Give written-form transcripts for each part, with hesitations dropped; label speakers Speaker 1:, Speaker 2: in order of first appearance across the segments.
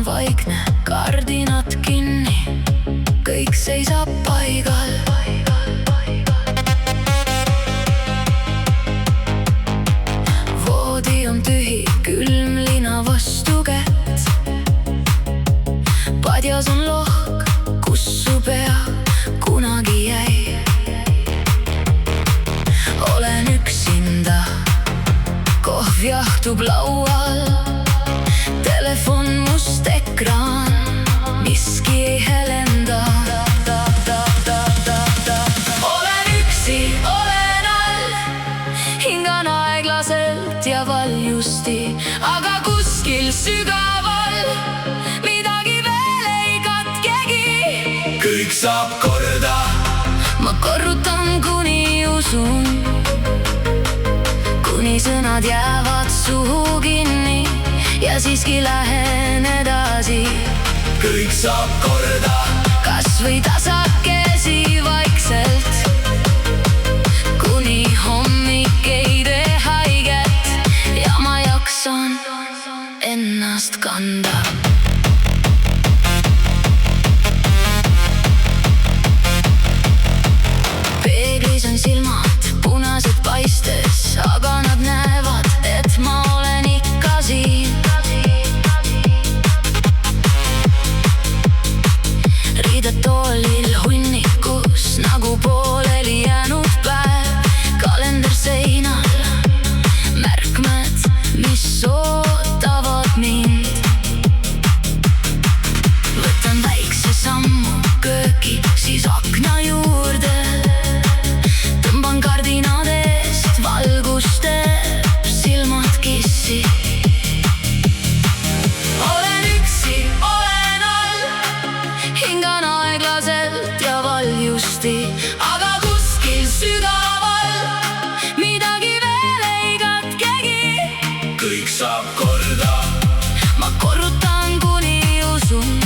Speaker 1: vaikne, kardinad kinni, kõik seisab paigal. Voodi on tühi, külm lina vastu kätt. Padjas on lohk, kus su pea kunagi jäi. Olen üksinda, kohv jahtub laual. Telefon must ekraan, miski ei helenda. Olen üksi, olen all, hingan aeglaselt ja valjusti, aga kuskil sügaval midagi veel ei katkegi.
Speaker 2: Kõik saab korda.
Speaker 1: Ma korrutan, kuni usun, kuni sõnad jäävad suhu kinni ja siiski lähen edasi.
Speaker 2: Kõik saab korda.
Speaker 1: Kas või tasakesi vaikselt, kuni hommik ei tee haiget ja ma jaksan ennast kanda. Peeglis on silmad punased paistes, aga nad näevad, et ma olen ikka siin. Riided toolil hunnikus nagu pooleli jäänud päev. Kalender seinal, märkmed, mis ootavad mind. Võtan väikse sammu kööki, siis akna juurde. Tõmban kardinad eest, valgust teeb silmad kissi. Olen üksi, olen all, hingan aeglaselt ja valjusti, aga kuskil sügaval midagi veel ei katkegi.
Speaker 2: Kõik saab korda.
Speaker 1: Ma korrutan, kuni usun,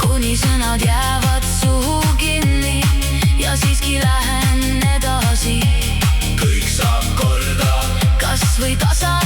Speaker 1: kuni sõnad jäävad suhu kinni ja siiski lähen edasi.
Speaker 2: Kõik saab korda.
Speaker 1: Kas või tasa